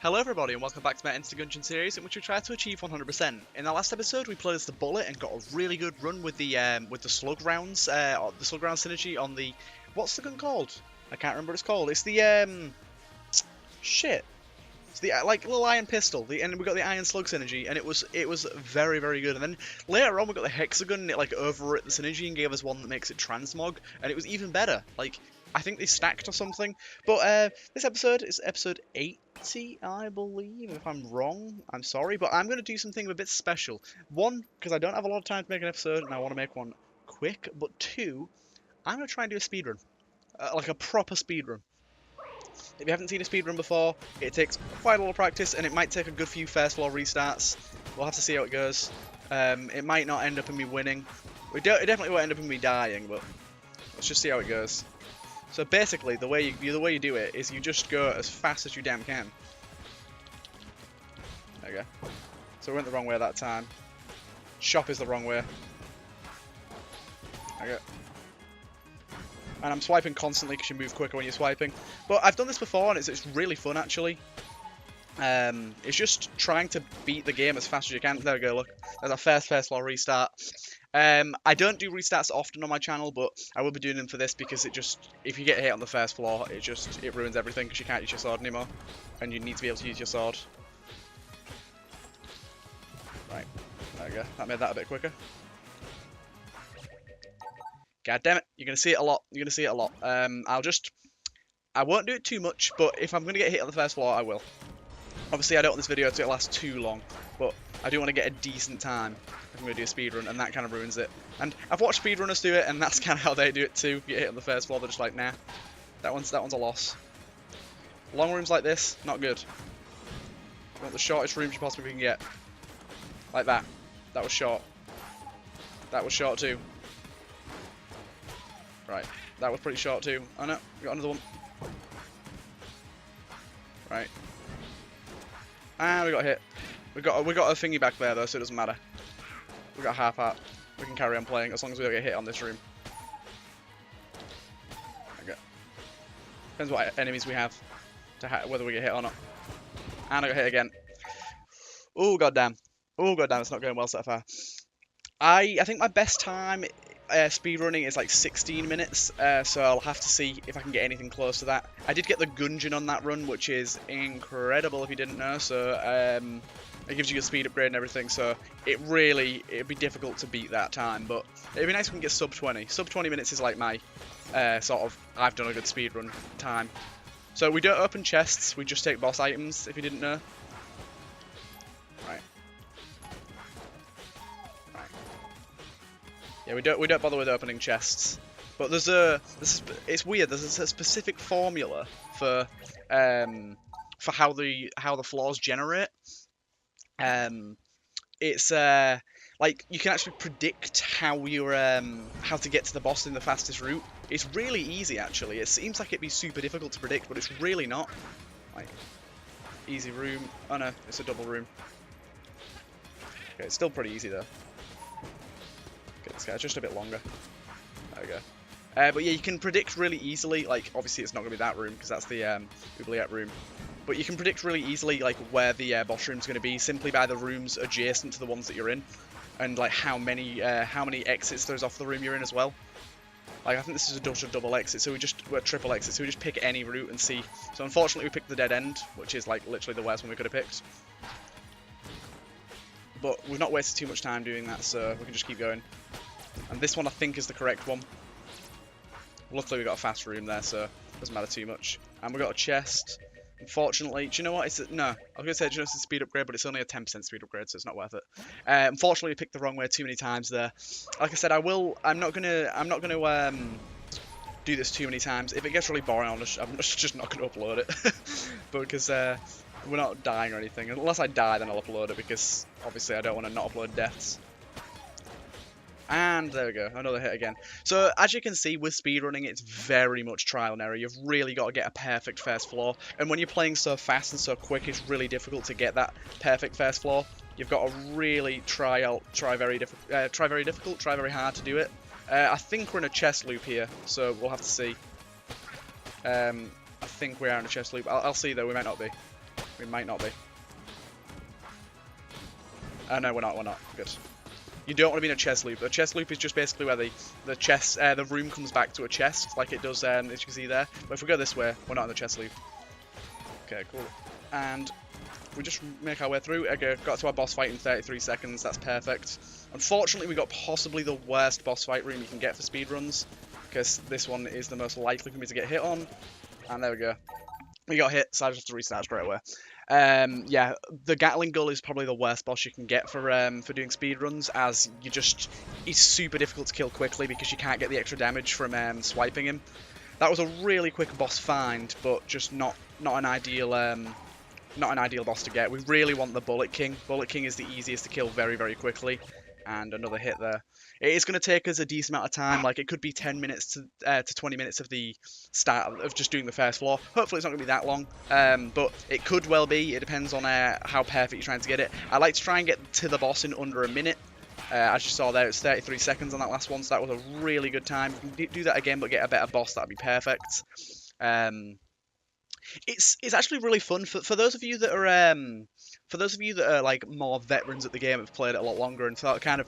Hello everybody and welcome back to my Gungeon series in which we try to achieve 100%. In our last episode we played as the Bullet and got a really good run with the slug rounds, the slug round synergy on the... What's the gun called? I can't remember what it's called. It's the, shit. It's the, like, little iron pistol, and we got the iron slug synergy, and it was very, very good. And then later on we got the hexagon, and it, like, overwrote the synergy and gave us one that makes it transmog, and it was even better. Like, I think they stacked or something. But this episode is episode 80, I believe. If I'm wrong, I'm sorry. But I'm going to do something a bit special. One, because I don't have a lot of time to make an episode, and I want to make one quick. But two, I'm going to try and do a speedrun. Like a proper speedrun. If you haven't seen a speedrun before, it takes quite a lot of practice, and it might take a good few first floor restarts. We'll have to see how it goes. It might not end up in me winning. It definitely won't end up in me dying, but let's just see how it goes. So basically, the way you do it is you just go as fast as you damn can. There you go. So we went the wrong way that time. Shop is the wrong way. There you go. And I'm swiping constantly because you move quicker when you're swiping. But I've done this before and it's really fun actually. It's just trying to beat the game as fast as you can. There we go, look. There's our first floor restart. I don't do restarts often on my channel, but I will be doing them for this because if you get hit on the first floor, it ruins everything because you can't use your sword anymore. And you need to be able to use your sword. Right, there we go. That made that a bit quicker. God damn it, you're going to see it a lot. You're going to see it a lot. I won't do it too much, but if I'm going to get hit on the first floor, I will. Obviously, I don't want this video to last too long, but I do want to get a decent time if I'm going to do a speedrun, and that kind of ruins it. And I've watched speedrunners do it, and that's kind of how they do it too. You get hit on the first floor, they're just like, nah, that one's a loss. Long rooms like this, not good. You want the shortest rooms you possibly can get. Like that. That was short. That was short too. Right, that was pretty short too. Oh no, we got another one. Right. And we got hit. We got a thingy back there though, so it doesn't matter. We got half heart. We can carry on playing as long as we don't get hit on this room. Okay. Depends what enemies we have to whether we get hit or not. And I got hit again. Oh goddamn. Oh goddamn, it's not going well so far. I think my best time speedrunning is like 16 minutes, so I'll have to see if I can get anything close to that. I did get the Gungeon on that run, which is incredible if you didn't know, so it gives you a speed upgrade and everything, so it'd be difficult to beat that time, but it'd be nice if we can get sub 20. Sub 20 minutes is like my sort of, I've done a good speedrun time. So we don't open chests, we just take boss items, if you didn't know. Right. Yeah, we don't bother with opening chests, but it's weird. There's a specific formula for how the floors generate. It's like you can actually predict how to get to the boss in the fastest route. It's really easy actually. It seems like it'd be super difficult to predict, but it's really not. Like easy room. Oh no, it's a double room. Okay, it's still pretty easy though. This guy's just a bit longer. There we go. But yeah, you can predict really easily, like, obviously it's not going to be that room, because that's the oubliette room. But you can predict really easily, like, where the boss room's going to be, simply by the rooms adjacent to the ones that you're in. And, like, how many exits there's off the room you're in as well. Like, I think this is a double exit, so we're triple exit, so we just pick any route and see. So unfortunately we picked the dead end, which is, like, literally the worst one we could have picked. But we've not wasted too much time doing that, so we can just keep going. And this one I think is the correct one. Luckily we got a fast room there, so it doesn't matter too much. And we got a chest. Unfortunately, do you know what? No, I was going to say, do you know it's a speed upgrade, but it's only a 10% speed upgrade, so it's not worth it. Unfortunately we picked the wrong way too many times there. Like I said, I'm not gonna do this too many times. If it gets really boring, I'm just not gonna upload it. Because we're not dying or anything. Unless I die, then I'll upload it, because obviously I don't want to not upload deaths. And there we go, another hit again. So as you can see with speedrunning, it's very much trial and error. You've really got to get a perfect first floor. And when you're playing so fast and so quick, it's really difficult to get that perfect first floor. You've got to really try very hard to do it. I think we're in a chest loop here, so we'll have to see. I think we are in a chest loop. I'll see though, we might not be. We might not be. No, we're not. Good. You don't want to be in a chest loop. A chest loop is just basically where the room comes back to a chest, like it does, as you can see there. But if we go this way, we're not in the chest loop. Okay, cool. And we just make our way through. Okay, got to our boss fight in 33 seconds. That's perfect. Unfortunately, we got possibly the worst boss fight room you can get for speedruns, because this one is the most likely for me to get hit on. And there we go. We got hit, so I just have to restart straight away. Yeah, the Gatling Gull is probably the worst boss you can get for doing speedruns, as he's super difficult to kill quickly because you can't get the extra damage from swiping him. That was a really quick boss find, but just not an ideal boss to get. We really want the Bullet King. Bullet King is the easiest to kill very, very quickly. And another hit there. It is going to take us a decent amount of time. Like, it could be 10 minutes to 20 minutes of the start of just doing the first floor. Hopefully it's not going to be that long, but it could well be. It depends on how perfect you're trying to get it. I like to try and get to the boss in under a minute. As you saw there, it's 33 seconds on that last one, so that was a really good time. If you can do that again, but get a better boss, that'd be perfect. It's actually really fun for those of you that are like more veterans at the game, have played it a lot longer and kind of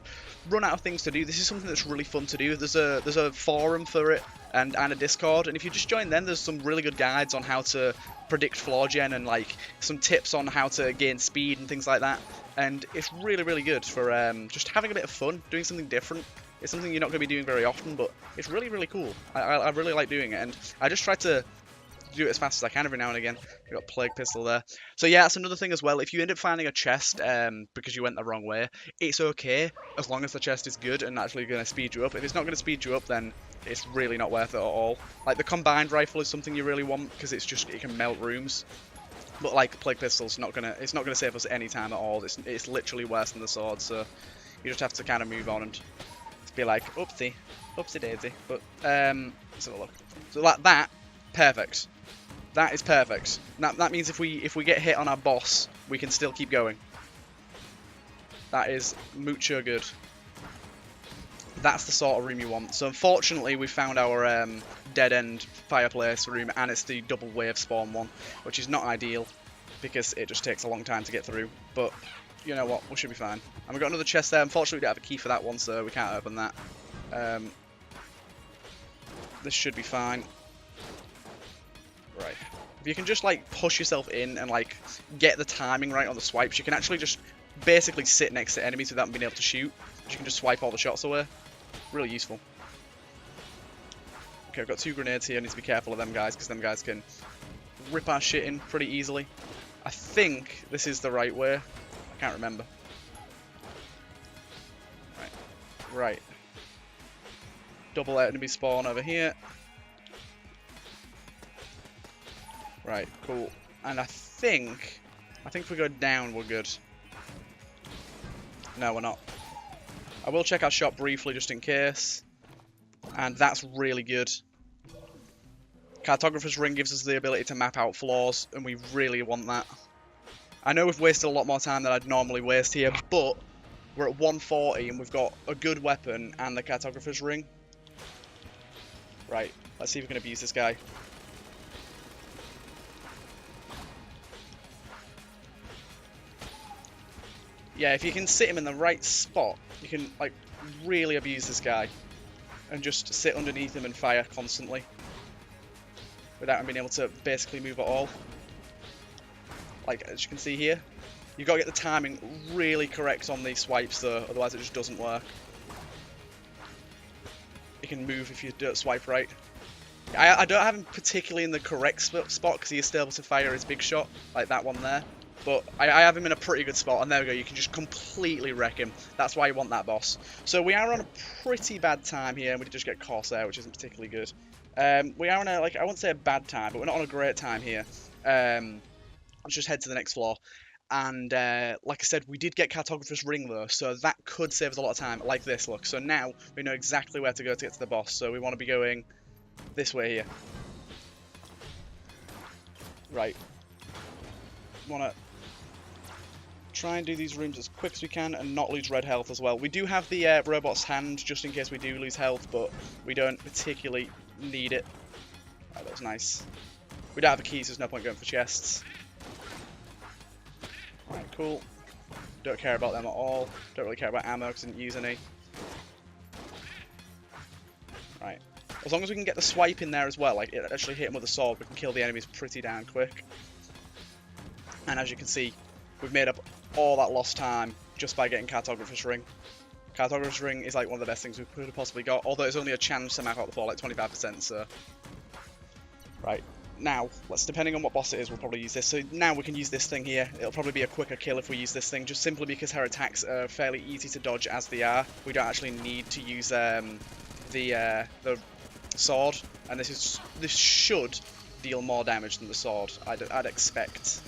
run out of things to do. This is something that's really fun to do. There's a forum for it and a Discord, and if you just join them, there's some really good guides on how to predict floor gen and like some tips on how to gain speed and things like that. And it's really, really good for just having a bit of fun, doing something different. It's something you're not going to be doing very often, but it's really, really cool. I really like doing it, and I just try to do it as fast as I can every now and again. We've got Plague Pistol there. So yeah, that's another thing as well. If you end up finding a chest because you went the wrong way, it's okay as long as the chest is good and actually going to speed you up. If it's not going to speed you up, then it's really not worth it at all. Like the combined rifle is something you really want because it can melt rooms. But like Plague Pistol's not gonna save us any time at all. It's literally worse than the sword. So you just have to kind of move on and be like, oopsie daisy. But let's have a look. So like that, perfect. That is perfect. That means if we get hit on our boss, we can still keep going. That is mucho good. That's the sort of room you want. So unfortunately, we found our dead end fireplace room, and it's the double wave spawn one, which is not ideal because it just takes a long time to get through. But you know what? We should be fine. And we got another chest there. Unfortunately, we don't have a key for that one, so we can't open that. This should be fine. Right. If you can just like push yourself in and like get the timing right on the swipes, you can actually just basically sit next to enemies without being able to shoot. You can just swipe all the shots away. Really useful. Okay, I've got 2 grenades here. I need to be careful of them guys, because them guys can rip our shit in pretty easily. I think this is the right way. I can't remember. Right. Double enemy spawn over here. Right, cool. And I think if we go down, we're good. No, we're not. I will check our shop briefly just in case. And that's really good. Cartographer's Ring gives us the ability to map out floors, and we really want that. I know we've wasted a lot more time than I'd normally waste here, but we're at 140 and we've got a good weapon and the Cartographer's Ring. Right, let's see if we can abuse this guy. Yeah, if you can sit him in the right spot, you can like really abuse this guy and just sit underneath him and fire constantly without him being able to basically move at all. Like as you can see here, you've got to get the timing really correct on these swipes though, otherwise it just doesn't work. You can move if you don't swipe right. I don't have him particularly in the correct spot because he is still able to fire his big shot, like that one there. But I have him in a pretty good spot, and there we go, you can just completely wreck him. That's why you want that boss. So we are on a pretty bad time here, and we just get Corsair, which isn't particularly good. We are on a, like, I won't say a bad time, but we're not on a great time here. Let's just head to the next floor. And like I said, we did get Cartographer's Ring though, so that could save us a lot of time, like this, look. So now we know exactly where to go to get to the boss, so we want to be going this way here. Right. Want to try and do these rooms as quick as we can and not lose red health as well. We do have the robot's hand just in case we do lose health, but we don't particularly need it. Oh, that was nice. We don't have a key, so there's no point going for chests. cool. Don't care about them at all. Don't really care about ammo because I didn't use any. Right. As long as we can get the swipe in there as well, like it actually hit him with a sword, we can kill the enemies pretty damn quick. And as you can see, we've made up all that lost time just by getting Cartographer's Ring. Cartographer's Ring is like one of the best things we could have possibly got, although it's only a chance to map out the floor, like 25%, so... Right, now, depending on what boss it is, we'll probably use this. So now we can use this thing here. It'll probably be a quicker kill if we use this thing, just simply because her attacks are fairly easy to dodge as they are. We don't actually need to use the sword, and this should deal more damage than the sword, I'd expect.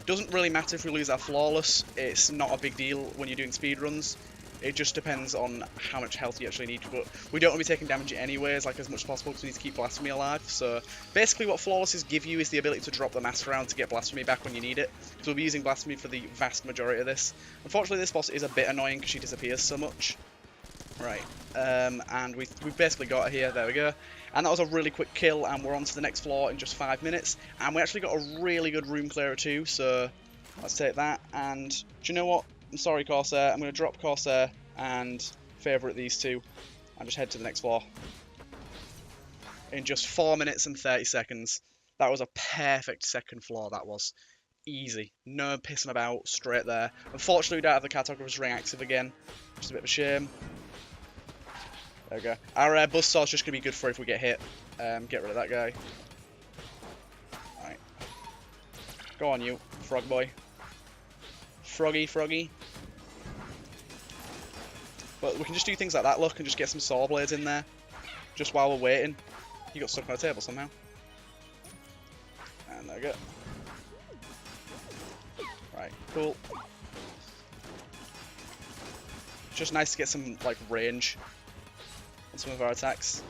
Doesn't really matter if we lose our flawless, it's not a big deal when you're doing speedruns. It just depends on how much health you actually need, but we don't want to be taking damage anyways, like as much as possible, because we need to keep Blasphemy alive. So basically what flawlesses give you is the ability to drop the master round to get Blasphemy back when you need it. So we'll be using Blasphemy for the vast majority of this. Unfortunately this boss is a bit annoying because she disappears so much. Right, and we've basically got her here, there we go. And that was a really quick kill, and we're on to the next floor in just 5 minutes. And we actually got a really good room clearer too, so let's take that. And do you know what? I'm sorry, Corsair, I'm going to drop Corsair and favourite these two, and just head to the next floor. In just 4 minutes and 30 seconds. That was a perfect second floor, that was. Easy. No pissing about, straight there. Unfortunately, we don't have the Cartographer's Ring active again, which is a bit of a shame. There we go. Our buzzsaw's just going to be good for if we get hit. Get rid of that guy. Right. Go on, you, frog boy. Froggy. But we can just do things like that, look, and just get some saw blades in there. Just while we're waiting. You got stuck on a table somehow. And there we go. Right, cool. It's just nice to get some, like, range on some of our attacks.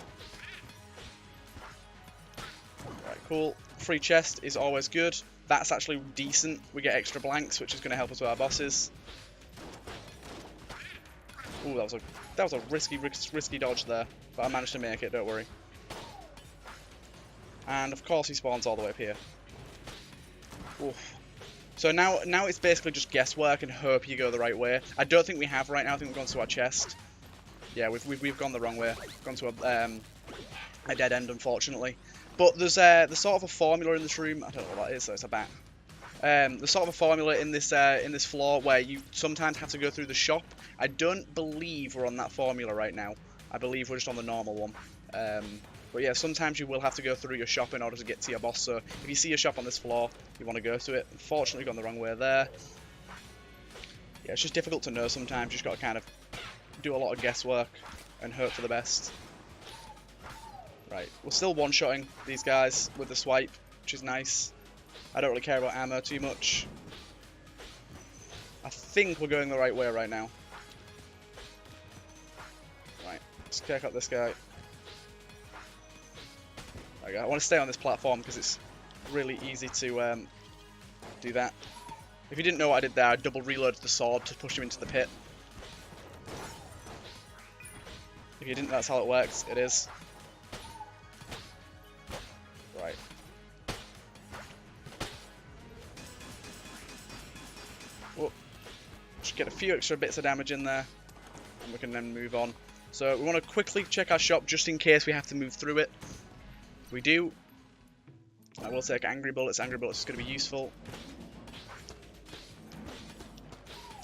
Right, cool. Free chest is always good. That's actually decent. We get extra blanks, which is going to help us with our bosses. Ooh, that was a risky dodge there, but I managed to make it. Don't worry. And of course, he spawns all the way up here. Oof. So now it's basically just guesswork and hope you go the right way. I don't think we have right now. I think we've gone to our chest. Yeah, we've gone the wrong way. Gone to a dead end, unfortunately. But there's sort of a formula in this room. I don't know what that is. So it's a bat. There's sort of a formula in this floor where you sometimes have to go through the shop. I don't believe we're on that formula right now. I believe we're just on the normal one. But yeah, sometimes you will have to go through your shop in order to get to your boss. So if you see a shop on this floor, you want to go to it. Unfortunately, we've gone the wrong way there. Yeah, it's just difficult to know sometimes. You just got to kind of do a lot of guesswork and hope for the best. Right, we're still one-shotting these guys with the swipe, which is nice. I don't really care about ammo too much. I think we're going the right way right now. Right, let's check out this guy. There we go. I want to stay on this platform because it's really easy to do that. If you didn't know what I did there, I double reloaded the sword to push him into the pit. If you didn't, that's how it works. It is. Right. Whoop. Just get a few extra bits of damage in there, and we can then move on. So we want to quickly check our shop just in case we have to move through it. We do. I will take Angry Bullets. Angry Bullets is going to be useful.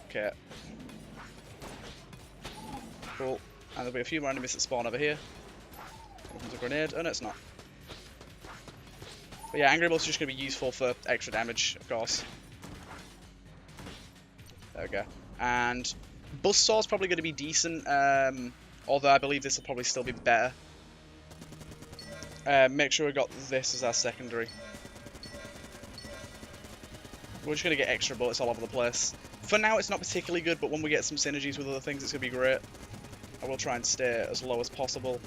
Okay. Cool. And there'll be a few more enemies that spawn over here. Opens a grenade. Oh no, it's not. But yeah, Angry Bullets is just going to be useful for extra damage, of course. There we go. And Buzzsaw's probably going to be decent, although I believe this will probably still be better. Make sure we got this as our secondary. We're just going to get extra bullets all over the place. For now, it's not particularly good, but when we get some synergies with other things, it's going to be great. I will try and stay as low as possible.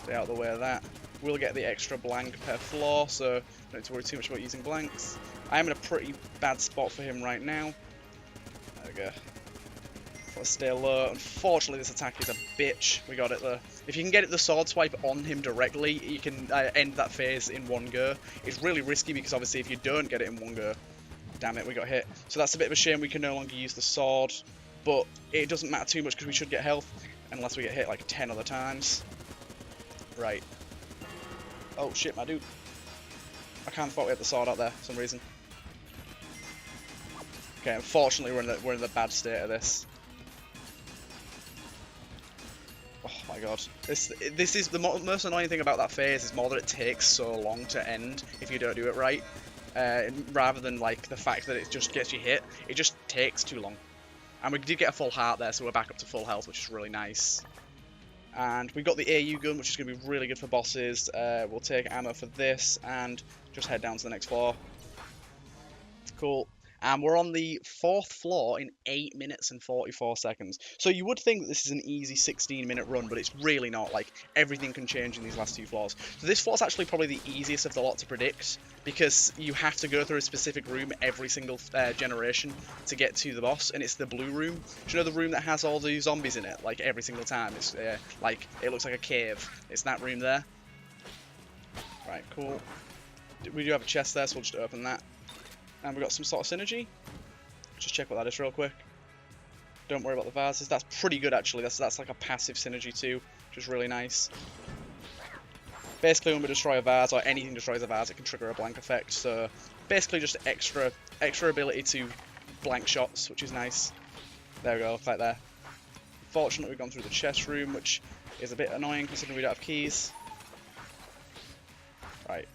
Stay out of the way of that. We'll get the extra blank per floor, so don't need to worry too much about using blanks. I am in a pretty bad spot for him right now. There we go. Let's stay low. Unfortunately, this attack is a bitch. We got it though. If you can get the sword swipe on him directly, you can end that phase in one go. It's really risky because obviously if you don't get it in one go, damn it, we got hit. So that's a bit of a shame we can no longer use the sword, but it doesn't matter too much because we should get health, unless we get hit like 10 other times. Right. Oh shit, my dude. I can't thought we had the sword out there for some reason. Okay, unfortunately we're in the bad state of this. Oh my god. This is the most annoying thing about that phase is more that it takes so long to end if you don't do it right. Rather than like the fact that it just gets you hit, it just takes too long. And we did get a full heart there, so we're back up to full health, which is really nice. And we've got the AU gun, which is going to be really good for bosses. We'll take ammo for this and just head down to the next floor. Cool. And we're on the 4th floor in 8 minutes and 44 seconds. So you would think that this is an easy 16-minute run, but it's really not. Like, everything can change in these last 2 floors. So this floor's actually probably the easiest of the lot to predict, because you have to go through a specific room every single generation to get to the boss, and it's the blue room. Do you know the room that has all the zombies in it? Like, every single time. It's like, it looks like a cave. It's that room there. Right, cool. We do have a chest there, so we'll just open that. And we've got some sort of synergy. Just check what that is real quick. Don't worry about the vases. That's pretty good, actually. That's like a passive synergy too, which is really nice. Basically, when we destroy a vase, or anything destroys a vase, it can trigger a blank effect. So basically just extra ability to blank shots, which is nice. There we go, like there. Fortunately, we've gone through the chest room, which is a bit annoying considering we don't have keys. Right.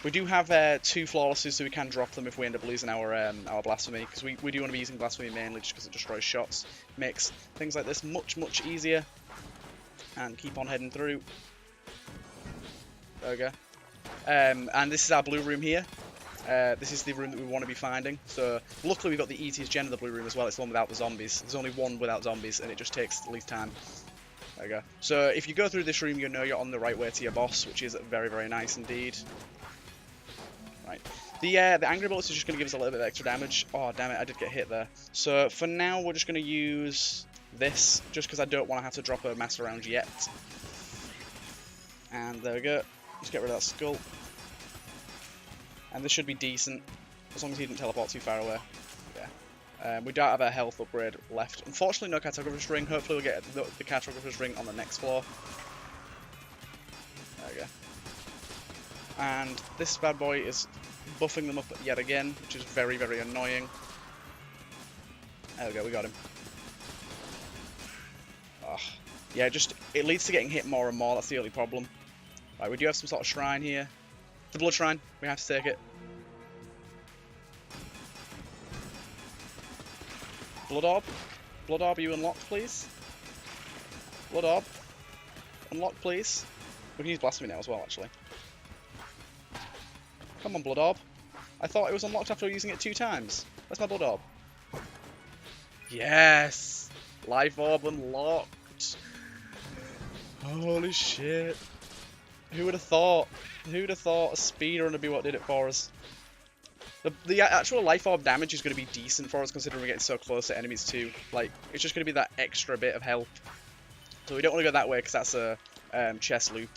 We do have 2 flawlesses, so we can drop them if we end up losing our blasphemy, because we do want to be using blasphemy mainly just because it destroys shots, makes things like this much easier, and keep on heading through. There we go. And this is our blue room here. This is the room that we want to be finding. So luckily we've got the easiest gen of the blue room as well. It's the one without the zombies. There's only one without zombies, and it just takes the least time. There we go. So if you go through this room, you know you're on the right way to your boss, which is very nice indeed. Right. The angry bullets is just going to give us a little bit of extra damage. Oh, damn it, I did get hit there. So for now, we're just going to use this, just because I don't want to have to drop a master round yet. And there we go. Just get rid of that skull. And this should be decent, as long as he didn't teleport too far away. Yeah. We don't have a health upgrade left. Unfortunately, no cartographer's ring. Hopefully we'll get the cartographer's ring on the next floor. There we go. And this bad boy is buffing them up yet again, which is very annoying. There we go, we got him. Oh, yeah, it leads to getting hit more and more, that's the only problem. Right, we do have some sort of shrine here. The blood shrine, we have to take it. Blood orb? Blood orb, are you unlocked, please? Blood orb. Unlock, please. We can use blasphemy now as well, actually. Come on, blood orb. I thought it was unlocked after using it 2 times. Where's my blood orb? Yes! Life orb unlocked! Holy shit. Who would have thought? Who would have thought a speedrun would be what did it for us? The actual life orb damage is going to be decent for us considering we're getting so close to enemies too. Like, it's just going to be that extra bit of help. So we don't want to go that way because that's a chest loop.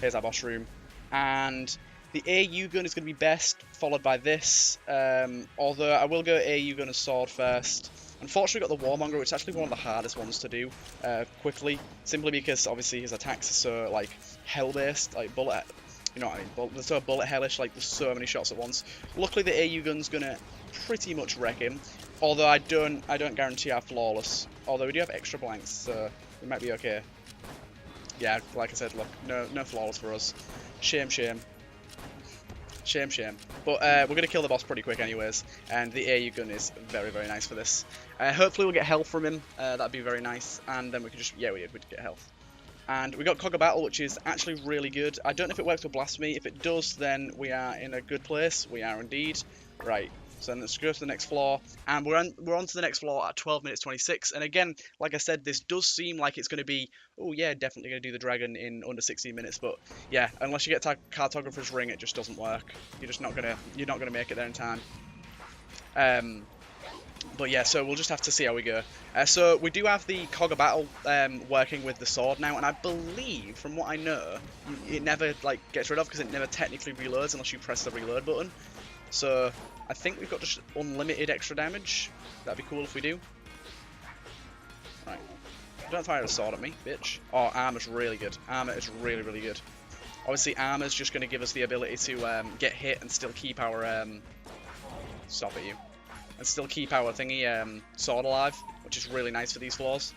Here's our boss room. And the AU gun is going to be best, followed by this. Although I will go AU gun and sword first. Unfortunately, we got the Warmonger, which is actually one of the hardest ones to do quickly, simply because obviously his attacks are so like hell-based, like bullet. You know what I mean? They're so bullet hellish, like there's so many shots at once. Luckily, the AU gun's gonna pretty much wreck him. Although I don't guarantee our flawless. Although we do have extra blanks, so we might be okay. Yeah, like I said, look, no flawless for us. Shame. Shame. But we're going to kill the boss pretty quick anyways, and the AU gun is very nice for this. Hopefully we'll get health from him, that'd be very nice, and then we can just, yeah, we did get health. And we got Cog of Battle, which is actually really good. I don't know if it works with Blasphemy. If it does, then we are in a good place. We are indeed. Right. So then let's go to the next floor, and we're on to the next floor at 12 minutes 26. And again, like I said, this does seem like it's going to be, oh yeah, definitely going to do the dragon in under 16 minutes. But yeah, unless you get Cartographer's Ring, it just doesn't work. You're not gonna make it there in time. But yeah, so we'll just have to see how we go. So we do have the Cog of Battle working with the sword now, and I believe, from what I know, it never like gets rid of because it never technically reloads unless you press the reload button. So I think we've got just unlimited extra damage. That'd be cool if we do. Right. Don't fire a sword at me, bitch. Oh, armor's really good. Armor is really, really good. Obviously, armor's just going to give us the ability to get hit and still keep our... Stop at you. And still keep our thingy sword alive, which is really nice for these floors.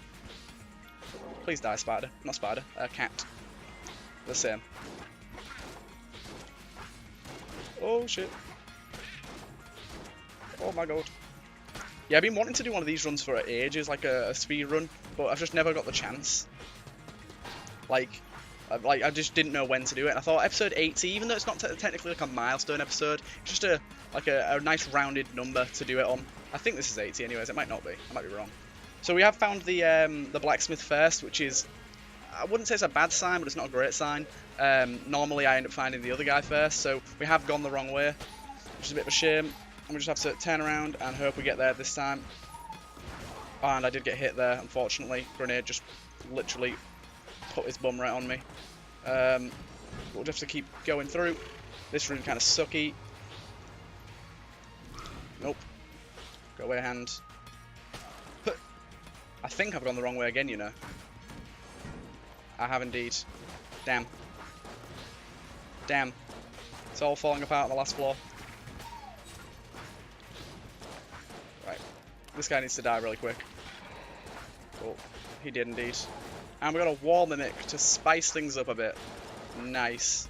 Please die, spider. Not spider. Cat. The same. Oh, shit. Oh, my God. Yeah, I've been wanting to do one of these runs for ages, like a speed run, but I've just never got the chance. Like, I just didn't know when to do it. And I thought episode 80, even though it's not technically like a milestone episode, just a nice rounded number to do it on. I think this is 80 anyways, it might not be. I might be wrong. So we have found the blacksmith first, which is, I wouldn't say it's a bad sign, but it's not a great sign. Normally I end up finding the other guy first, so we have gone the wrong way, which is a bit of a shame. And we just have to turn around and hope we get there this time. Oh, and I did get hit there, unfortunately. Grenade just literally put his bum right on me. We'll just have to keep going through. This room kind of sucky. Nope. Go away, hand. I think I've gone the wrong way again, you know. I have indeed. Damn. Damn. It's all falling apart on the last floor. Right. This guy needs to die really quick. Oh, he did indeed. And we got a wall mimic to spice things up a bit. Nice.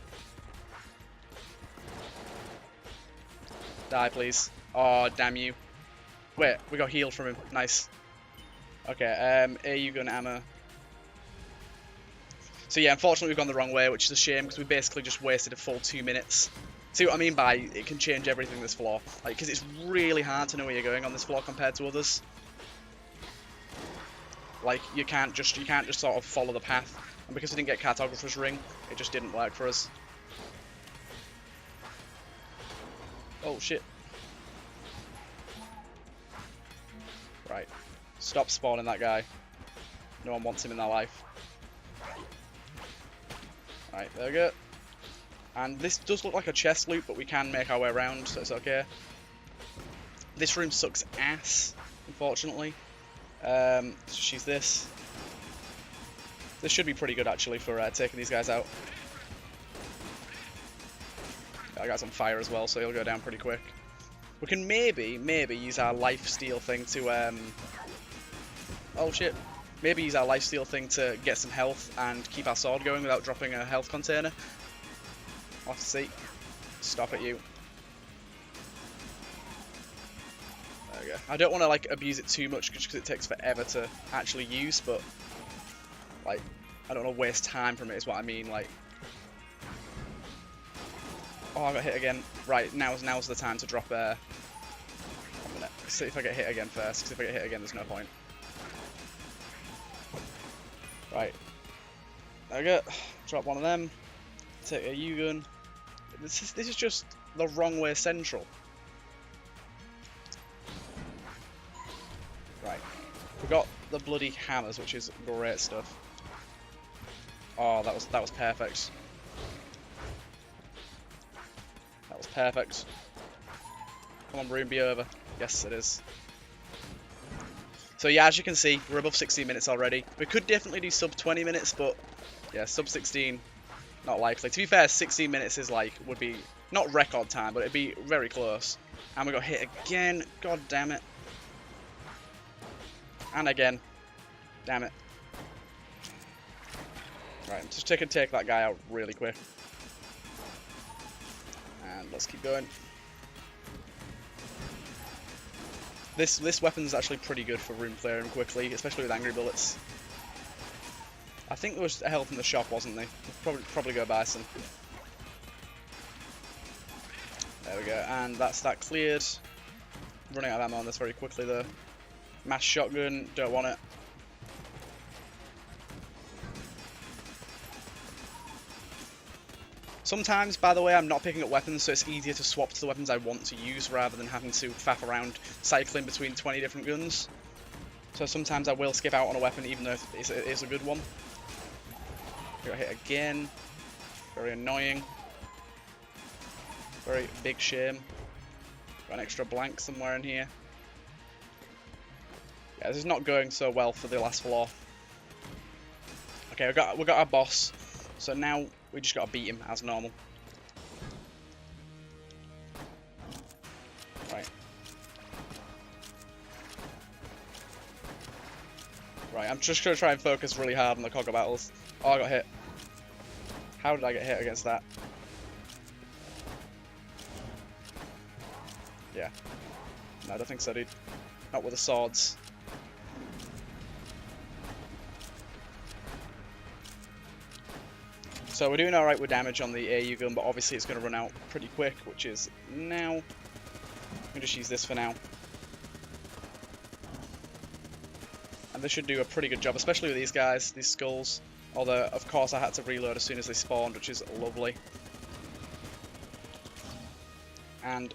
Die, please. Oh, damn you. Wait, we got healed from him. Nice. Okay, AU gun ammo. So yeah, unfortunately we've gone the wrong way, which is a shame, because we basically just wasted a full 2 minutes. See what I mean by it can change everything this floor? Like, because it's really hard to know where you're going on this floor compared to others. Like, you can't just sort of follow the path. And because we didn't get Cartographer's Ring, it just didn't work for us. Oh, shit. Right. Stop spawning that guy. No one wants him in their life. Right, there we go. And this does look like a chest loop, but we can make our way around, so it's okay. This room sucks ass, unfortunately. She's this. This should be pretty good, actually, for taking these guys out. That guy's on fire as well, so he'll go down pretty quick. We can maybe use our lifesteal thing to, oh shit. Maybe use our lifesteal thing to get some health and keep our sword going without dropping a health container. I'll have to see. Stop at you. There we go. I don't want to, like, abuse it too much just because it takes forever to actually use, but, like, I don't want to waste time from it is what I mean, like. Oh, I got hit again. Right, now's the time to drop 1 minute. Let's see if I get hit again first, because if I get hit again, there's no point. Right. There we go. Drop one of them. Take a U-gun. This is just the wrong way central. Right. We got the bloody hammers, which is great stuff. Oh, that was perfect. That was perfect. Come on, room, be over. Yes, it is. So yeah, as you can see, we're above 16 minutes already. We could definitely do sub 20 minutes, but yeah, sub 16, not likely. To be fair, 16 minutes is like, would be, not record time, but it'd be very close. And we got hit again, god damn it. And again, damn it. Right, just take that guy out really quick. And let's keep going. This weapon is actually pretty good for room clearing quickly, especially with angry bullets. I think there was health in the shop, wasn't there? Probably go buy some. There we go, and that's that cleared. Running out of ammo on this very quickly though. Mass shotgun, don't want it. Sometimes, by the way, I'm not picking up weapons, so it's easier to swap to the weapons I want to use rather than having to faff around cycling between 20 different guns. So sometimes I will skip out on a weapon even though it is a good one. Got hit again. Very annoying. Very big shame. Got an extra blank somewhere in here. Yeah, this is not going so well for the last floor. Okay, we got our boss. So now we just gotta beat him as normal. Right. Right, I'm just gonna try and focus really hard on the Cogger battles. Oh, I got hit. How did I get hit against that? Yeah. No, I don't think so, dude. Not with the swords. So we're doing alright with damage on the AU gun, but obviously it's going to run out pretty quick, which is now. I'm going to just use this for now. And this should do a pretty good job, especially with these guys, these skulls. Although, of course, I had to reload as soon as they spawned, which is lovely. And,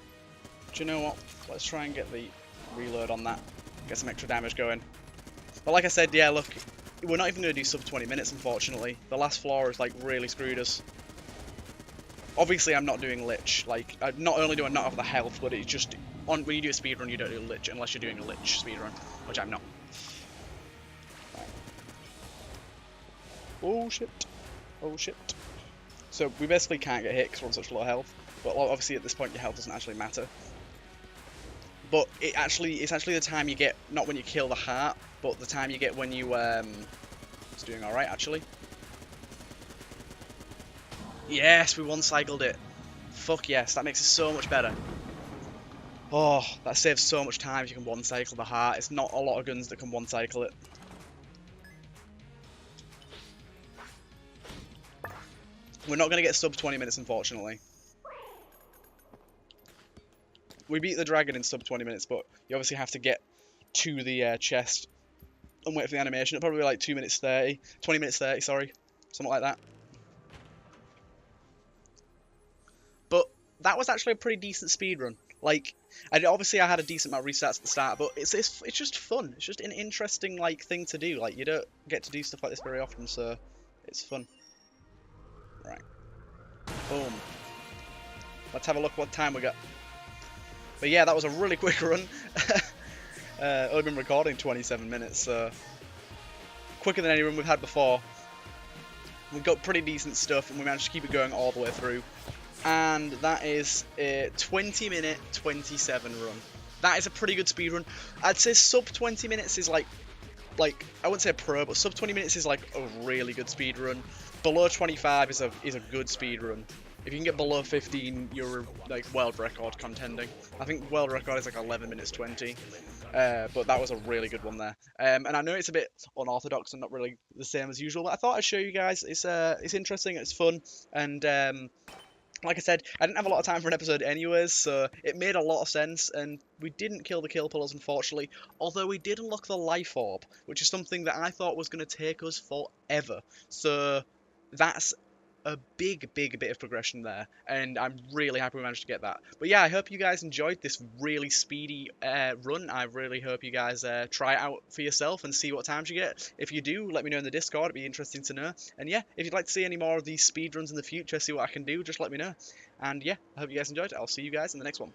do you know what? Let's try and get the reload on that. Get some extra damage going. But like I said, yeah, look, we're not even going to do sub 20 minutes, unfortunately. The last floor is, like, really screwed us. Obviously, I'm not doing Lich. Like, not only do I not have the health, but it's just, when you do a speedrun, you don't do Lich, unless you're doing a Lich speedrun, which I'm not. Right. Oh, shit. Oh, shit. So, we basically can't get hit because we're on such low health. But obviously, at this point, your health doesn't actually matter. But it's actually the time you get, not when you kill the heart, but the time you get when you, it's doing alright, actually. Yes, we one-cycled it. Fuck yes, that makes it so much better. Oh, that saves so much time if you can one-cycle the heart. It's not a lot of guns that can one-cycle it. We're not going to get sub 20 minutes, unfortunately. We beat the dragon in sub 20 minutes, but you obviously have to get to the chest and wait for the animation. It'll probably be like 2 minutes 30, 20 minutes 30, sorry, something like that. But that was actually a pretty decent speedrun. Like, obviously I had a decent amount of restarts at the start, but it's just fun. It's just an interesting like thing to do. Like, you don't get to do stuff like this very often, so it's fun. Right, boom. Let's have a look what time we got. But yeah, that was a really quick run. I've been recording 27 minutes, so quicker than any run we've had before. We've got pretty decent stuff, and we managed to keep it going all the way through. And that is a 20-minute 27 run. That is a pretty good speed run. I'd say sub 20 minutes is like I wouldn't say pro, but sub 20 minutes is like a really good speed run. Below 25 is a good speed run. If you can get below 15, you're like world record contending. I think world record is like 11 minutes 20. But that was a really good one there. And I know it's a bit unorthodox and not really the same as usual, but I thought I'd show you guys. It's interesting, it's fun, and like I said, I didn't have a lot of time for an episode anyways, so it made a lot of sense, and we didn't kill the kill pillars, unfortunately, although we did unlock the life orb, which is something that I thought was going to take us forever. So that's a big bit of progression there, and I'm really happy we managed to get that. But yeah, I hope you guys enjoyed this really speedy run. I really hope you guys try it out for yourself and see what times you get. If you do, let me know in the Discord, it'd be interesting to know. And yeah, if you'd like to see any more of these speed runs in the future, see what I can do, just let me know. And yeah, I hope you guys enjoyed it. I'll see you guys in the next one.